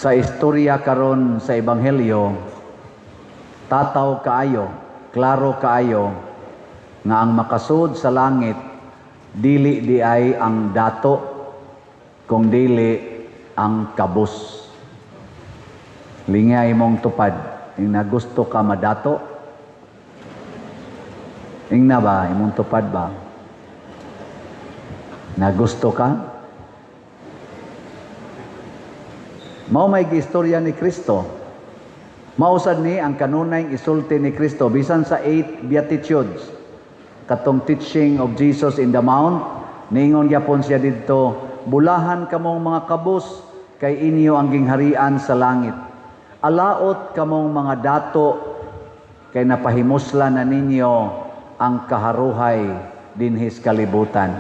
Sa istorya karon sa Ebanghelyo, tataw kaayo, klaro kaayo, nga ang makasud sa langit, dili di ay ang dato, kung dili ang kabus. Lingay mong tupad, ing na gusto ka madato, ing na ba, imong tupad ba? Na gusto ka? Mao may istorya ni Kristo. Mausad ni ang kanunay isulti ni Kristo bisan sa 8 Beatitudes. Katong teaching of Jesus in the Mount, ningon gyapon siya didto, bulahan kamong mga kabus kay inyo ang gingharian sa langit. Alaot kamong mga dato kay napahimuslan na ninyo ang kaharuhay dinhis kalibutan.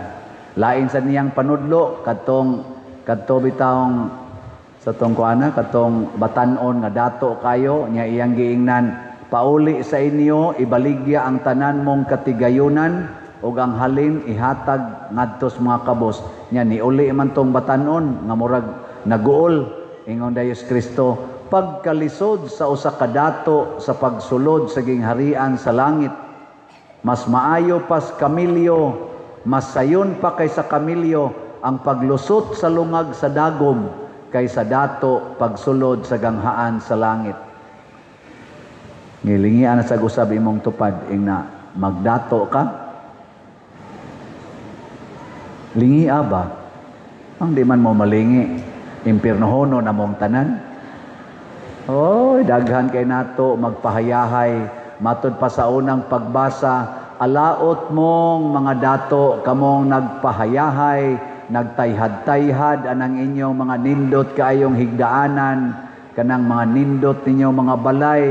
Lain sa niyang panudlo kadto bitawng sa tungkuana katong batan-on nga dato kayo nya iyang giingnan, pauli sa inyo ibaligya ang tanan mong katigayunan ug ang halin ihatag ngadto sa mga kabos. Nya niuli man tong batan-on nga murag naguol, ingon Diyos Kristo, pagkalisod sa usa ka dato sa pagsulod sa gingharian sa langit, mas maayo pas kamilyo, mas sayon pa kaysa kamilyo ang paglusot sa lungag sa dagom kaysa dato pagsulod sa ganghaan sa langit. Ngilingian na sa usab imong tupad ing na magdato ka. Lingia ba? Ang di man mo malingi, impirnohono na mong tanan. Oy, daghan kay nato magpahayahay, matud pa sa unang pagbasa, alaot mong mga dato kamong nagpahayahay, nagtayhad-tayhad anang inyong mga nindot kaayong higdaanan, kanang mga nindot ninyong mga balay,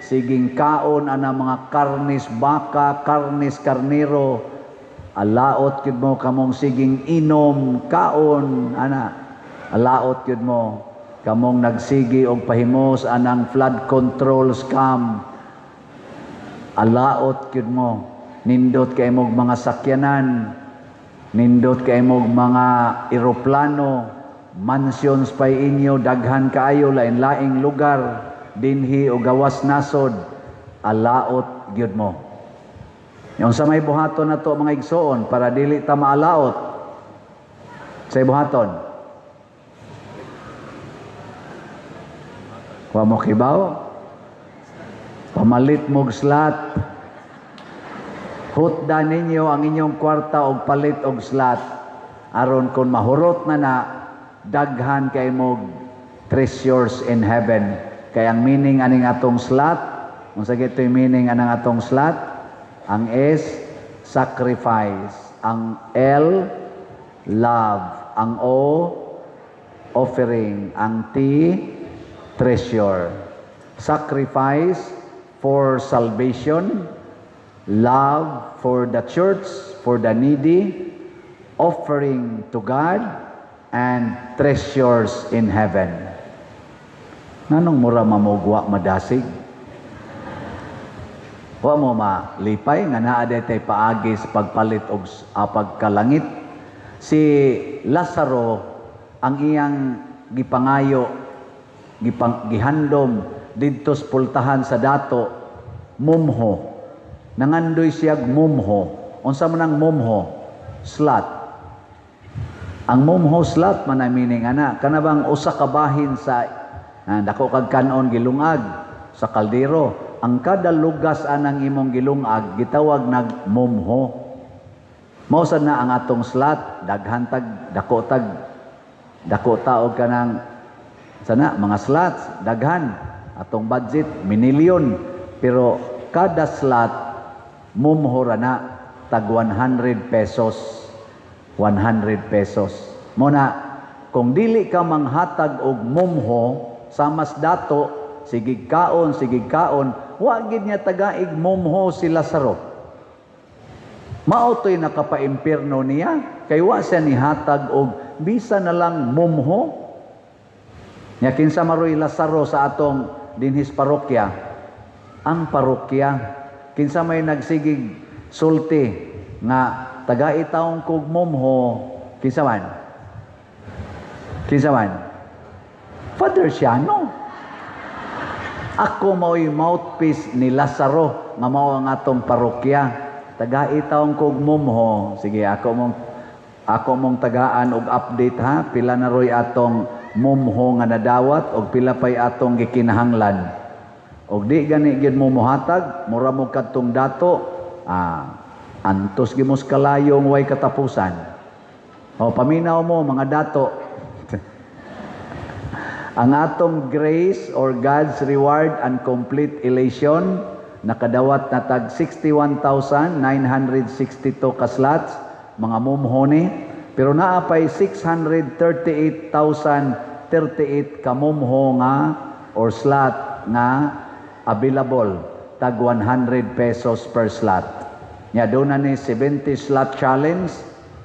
siging kaon anang mga karnis baka, karnis karnero, alaot yun mo kamong siging inom, kaon, alaot yun mo, kamong nagsigi og pahimos anang flood control scam, alaot yun mo, nindot kay mong mga sakyanan, nindot kay mong mga eroplano, mansions pay inyo, daghan kaayo, lain-laing lugar, dinhi o gawas nasod, alaot gyud mo. Yung sa may buhaton na to mga igsoon, para dili ta maalaot sa buhaton. Wa mo kibaw, pamalit mog slot, hutda ninyo ang inyong kwarta og palit og slot aron kun mahurot na daghan kay mog treasures in heaven. Kay ang meaning aning atong slot, unsa gitoy meaning anang atong slot? Ang S, sacrifice, ang L, love, ang O, offering, ang T, treasure. Sacrifice for salvation, love for the church, for the needy, offering to God, and treasures in heaven. Nanong mura mamugwa madasig? Wa mo malipay nga naa tay paagi sa pagpalit og pagkalangit. Si Lazaro ang iyang gipangayo, gihandom didto sa pultahan sa dato, mumho. Nangandoy siyag mumho. Unsa man ang mumho? Slot. Ang mumho slot man ang meaning ana, kanabang usa ka bahin sa dako kag kanon gilungag sa kaldero. Ang kada lugas anang imong gilungag gitawag nag mumho. Mao sad na ang atong slot, daghan tag dako taog kanang sana mga slots, daghan atong budget minilyon, pero kada slot mumhora na tag 100 pesos. 100 pesos. Muna, kung dili ka manghatag og mumho sa mas dato, sigig kaon, wa gid niya tagaig mumho si Lazaro. Mao toy nakapaimpierno niya, kay wa siya nihatag og bisa na lang mumho. Nya kinsa maroy Lazaro sa atong dinhis parokya? Ang parokya, kinsa may nagsigig sulti nga taga-itawong kog mumho, kinsa man? Father Siano. Ako mao'y mouthpiece ni Lazaro nga mao ang atong parokya. Taga-itawong kog mumho. Sige, ako mong tagaan og update ha. Pila na roy atong mumho nga nadawat og pila pay atong gikinahanglan. Og di gani gyud mo mohatag, mura mo kadtong dato. Antos gimos kalayong way katapusan. O paminaw mo mga dato. Ang atong grace or God's reward and complete elation nakadawat na tag 61,962 ka slots mga mumho ni, pero naapay 638,038 ka mumho nga or slot nga available tag 100 pesos per slot. Nya do na ni 70 slot challenge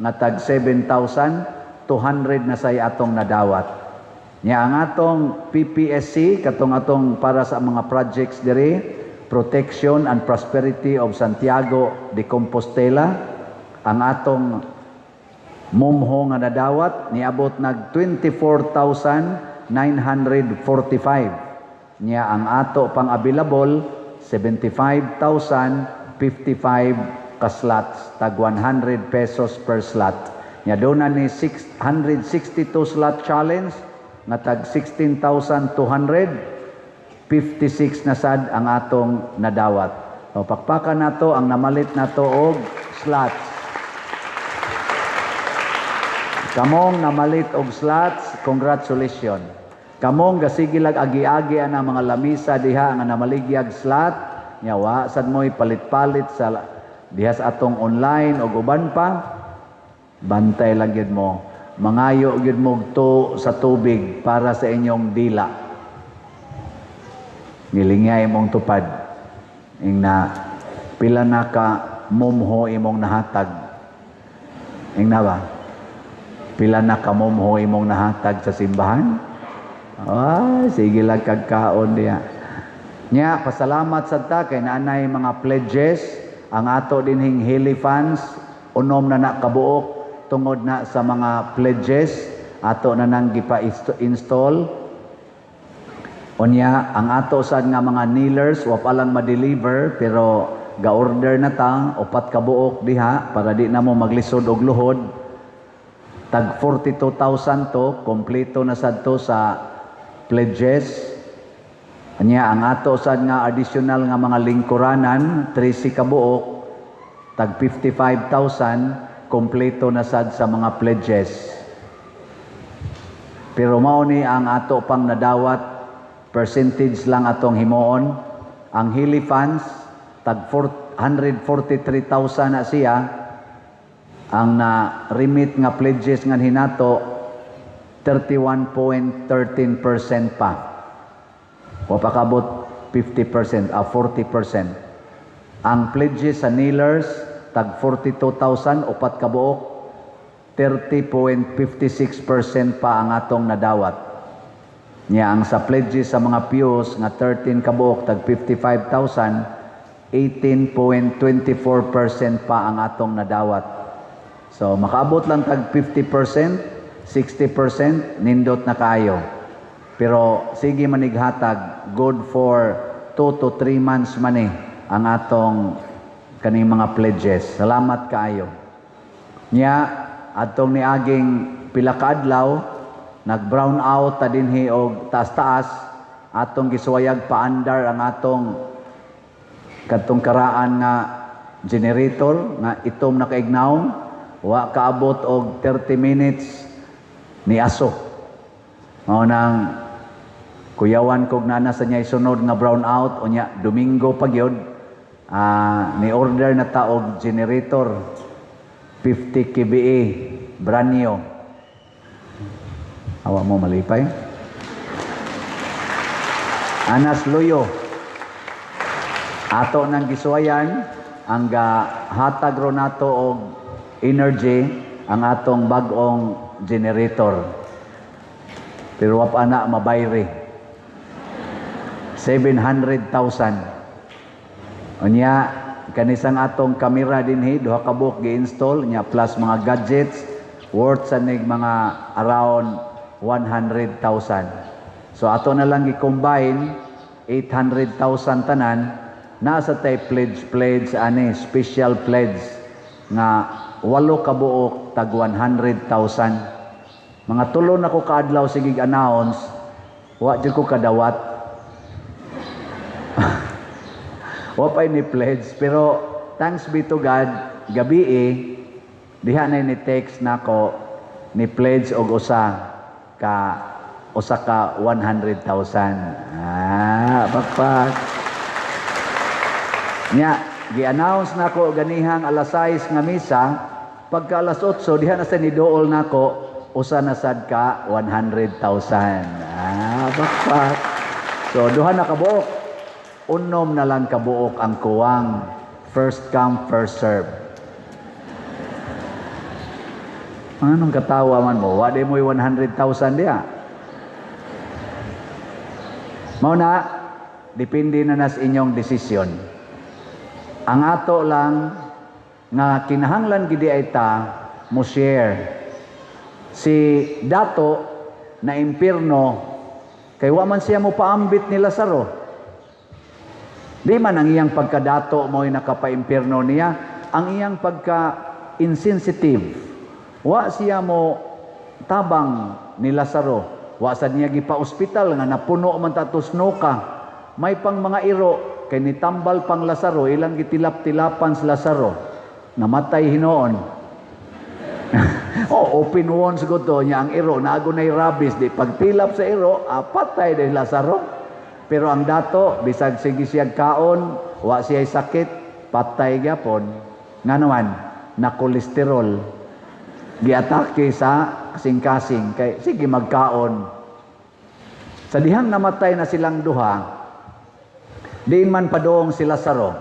nga tag 7,200 na say atong nadawat. Nya ang atong PPSC katong atong para sa mga projects diri, Protection and Prosperity of Santiago de Compostela, ang atong mumho nga nadawat niabot nag 24,945. Nya ang ato pang available 75,055 ka slots tag 100 pesos per slot. Nya do na ni 162 slot challenge nga tag 16,256 na sad ang atong nadawat. O pakpakan nato ang namalit nato og slots. Kamong namalit og slots, congratulations. Kamong gasigilag agi-agi ana mga lamisa diha nga namaligyag slot, nya wa sad mo'y palit-palit sa diha sa atong online o uban pa. Bantay lang gyud mo. Mangayo gyud mo sa tubig para sa inyong dila. Nilingay imong tupad. Ing na pila na ka mumho imong nahatag. Ing na ba? Pila na ka mumho imong nahatag sa simbahan? Sige lang kagkaon diya. Nya, pasalamat sa ta kay naanay mga pledges ang ato dinhing Hilly Funds unom na nakabuok tungod na sa mga pledges ato na nang gipa-install. Unya ang ato sad nga mga kneelers wa pa lang ma-deliver pero ga-order na ta upat ka buok diha para di na mo maglisod og luhod. Tag 42,000 to, kompleto na sad to sa pledges. Unya ang ato sad nga additional nga mga lingkuranan 13 ka buok tag 55,000 kompleto na sad sa mga pledges. Pero mao ni ang ato pang nadawat, percentage lang atong himuon. Ang Hilly Funds tag 143,000 na siya. Ang na-remit nga pledges nga hinato 31.13% pa. O pakabot 50%, 40%. Ang pledges sa kneelers tag 42,000 upat ka buok 30.56% pa ang atong nadawat. Nya ang sa pledges sa mga pews nga 13 ka buok tag 55,000 18.24% pa ang atong nadawat. So makaabot lang tag 50%, 60% nindot na kaayo. Pero sige manighatag good for 2 to 3 months man ang atong kaning mga pledges. Salamat kaayo. Nya atong niaging pila ka adlaw nag-brown out ta dinhi og taas-taas atong gisuwayag paandar ang atong kadtong karaan nga generator nga itom nakaignaw wa kaabot og 30 minutes ni aso. Mao nang kuyawan kog nana sa niya isunod nga brown out unya Domingo pa gyud. Ni order na ta og generator 50 kVA brand new. Awa mo malipay. Anas Loyo. Ato nang gisuwayan ang hatag ro nato og energy ang atong bag-ong generator. Pero wa pa na mabayre. 700,000. Unya kanisang atong kamera dinhi duha ka buok gi-install nya plus mga gadgets worth sa nig mga around 100,000. So ato na lang i-combine 800,000 tanan, nasa tay pledge ani special pledge nga 8 ka buok tag 100,000. Mga tulo na ko kaadlaw sige announce, wa jud ko kadawat. Wa pa ni pledge, pero thanks be to God, gabi diha na ni text nako ni pledge og usa ka 100,000. Pakpak. Nya, gi-announce nako ganihang alas 6 nga misa, pagka alas 8 diha na sa nidool nako usa na sad ka 100,000. Pakpak. So duha na ka buok. Unom na lang kabuok ang kuwang. First come, first serve. Anong katawa man mo? Wala mo'y 100,000 diya. Mauna, depende na nas inyong desisyon. Ang ato lang nga kinahanglan gidi ay ta mo share. Si Dato na impirno, kay wa man siya mo paambit ni Lazaro. Di man ang iyang pagkadato mo'y nakapaimpirno niya, ang iyang pagka-insensitive. Wa siya mo tabang ni Lazaro. Wa sad niya gipa-ospital nga napuno man tatos nuka. May pang mga iro, kay nitambal pang Lazaro, ilang gitilap-tilapan si Lazaro. Namatay hinoon. Open wounds ko to niya ang iro, naagunay rabies. Di pagtilap sa iro, patay din Lazaro. Pero ang Dato, bisag sige siya kaon, wa siya sakit, patay gyapon. Nga naman, na kolesterol. Giatake sa kasing-kasing. Kay, sige magkaon. Sa dihang namatay na silang duha, diin man padoong si Lazaro.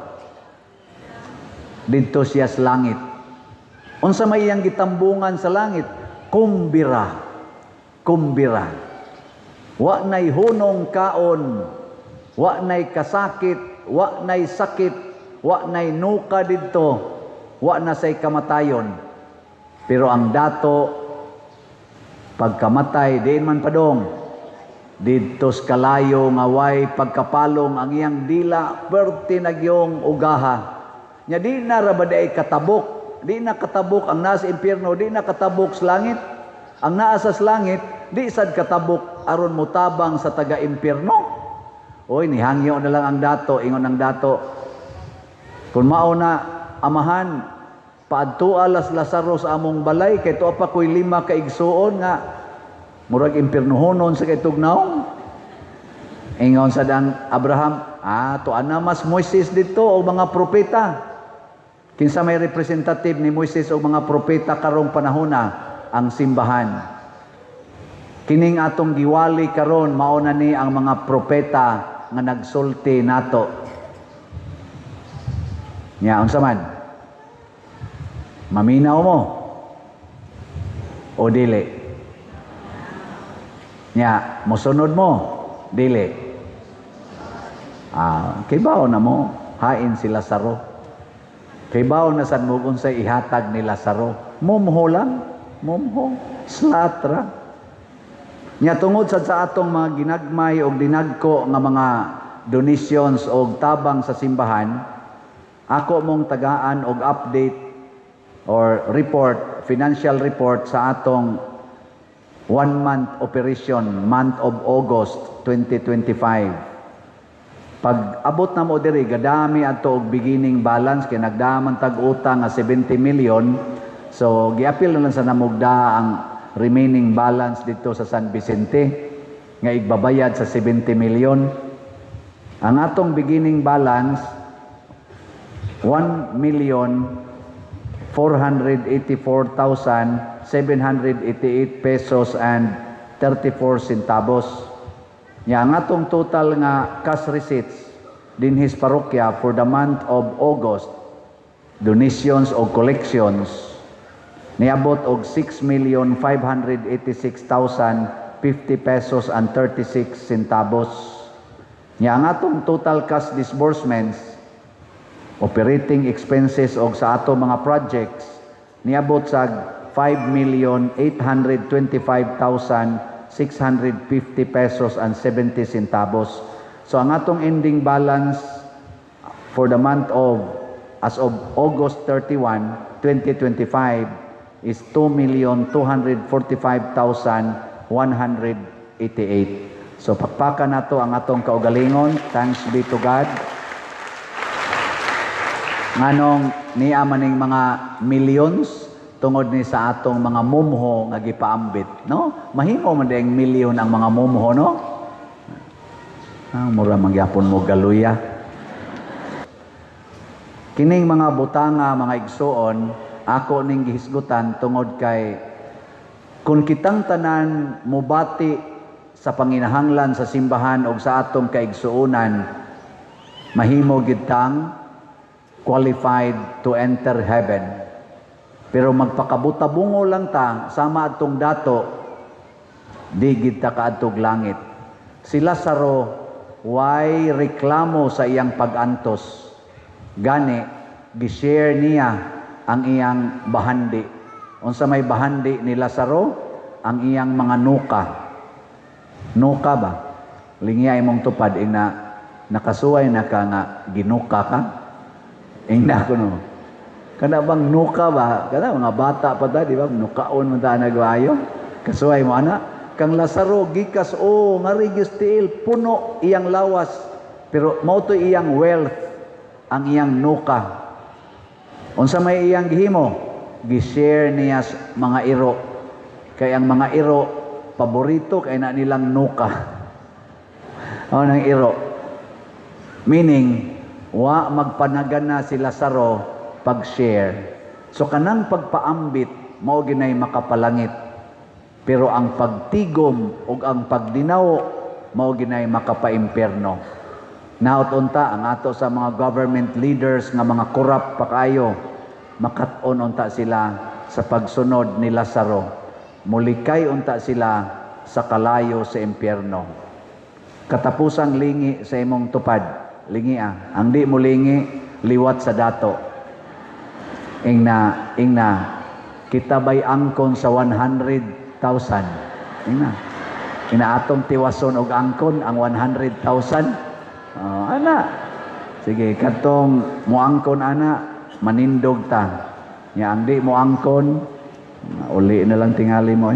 Dito siya sa langit. Unsa may iyang gitambungan sa langit? Kumbira. Kumbira. Wa nay hunong kaon, wa nay kasakit, wa nay sakit, wa nay nuka didto, wa na say kamatayon. Pero ang Dato, pagkamatay, diin man padong, didto sa kalayo nga way pagkapalong ang iyang dila, perti nagyong ugaha. Nya di na rabaday katabok, di na katabok ang nasa impyerno, di na katabok sa langit. Ang naa sa langit, di sad katabok aron mutabang sa taga-impyerno. Oy, nihangyo na lang ang Dato, ingon ang Dato. Kung mao na amahan, paadto alas Lazaro sa among balay, kay tuwa pa ko'y 5 ka igsuon nga murag impyernohonon sa kay tugnaw. Ingon sa dang Abraham, tuan na mas Moises dito o mga propeta. Kinsa may representative ni Moises o mga propeta karong panahona ang simbahan. Kining atong giwali karon mao na ni ang mga propeta nga nagsulti nato. Nya unsa man? Maminaw mo o dili? Nya mosunod mo dili? Kibaw na mo hain si Lazaro. Kibaw na sad mo unsay ihatag ni Lazaro. Mumho lang, mumho, slatra. Nya tungod sa atong mga ginagmay o dinagko nga mga donations o tabang sa simbahan, ako mong tagaan og update or report, financial report sa atong 1-month operation, month of August 2025. Pag abot na mo diri, gadami ato og beginning balance, kay nagdaman tag utang nga 70 million. So, giapil na lang sa namugda ang remaining balance dito sa San Vicente nga igbabayad sa 70 million. Ang atong beginning balance 1,484,788 pesos and 34 centavos. Nya ang atong total nga cash receipts dinhis parokya for the month of August, donations o collections, niabot og 6,586,050 pesos and 36 centavos. Nya ang atong total cash disbursements, operating expenses og sa ato mga projects, niabot sa 5,825,688 650 pesos and 70 centavos. So ang atong ending balance for the month of as of August 31, 2025 is 2,245,188. So pakpakan nato ang atong kaugalingon. Thanks be to God. Nganong niya maning mga millions tungod ni sa atong mga mumho nga gipaambit, no? Mahimo man dayang milyon ang mga mumho, no? Mura mangyapon mo galuya. Kining mga butanga, mga igsuon, ako ning gihisgutan tungod kay kung kitang tanan mubati sa panginahanglan sa simbahan o sa atong kaigsuonan, mahimo gid tang qualified to enter heaven. Pero magpakabutabungo lang ta, sama atong dato, di gid ta kaadtog langit. Si Lazaro, way reklamo sa iyang pag-antos. Gani, gishare niya ang iyang bahandi. Unsa may bahandi ni Lazaro? Ang iyang mga nuka. Nuka ba? Lingya imong tupad, na nakasuway na ka nga ginuka ka? Ingna ko no. Kana bang nuka ba? Kana mga bata pa ta, di ba? Nukaon man ta nagwayo. Kasuway mo ana. Kang Lazaro gikas nga registiil puno iyang lawas. Pero mao to iyang wealth, ang iyang nuka. Unsa may iyang gihimo? Gi-share niya sa mga iro. Kay ang mga iro paborito kay na nilang nuka. Nang iro. Meaning wa magpanagan na si Lazaro pag-share. So kanang pagpaambit mao ginay makapalangit. Pero ang pagtigom ug ang pagdinaw mao ginay makapaimpierno. Naot unta ang ato sa mga government leaders nga mga korap pa kayo, makat-on unta sila sa pagsunod ni Lazaro. Mulikay unta sila sa kalayo sa impyerno. Katapusang lingi sa imong tupad. Lingi ang di mo lingi, liwat sa dato. Ingna, kita bay angkon sa 100,000. Ingna atong tiwason og angkon ang 100,000. Ana. Sige, katong muangkon ana, manindog ta. Nya ang di mo angkon, uli na lang tingali mo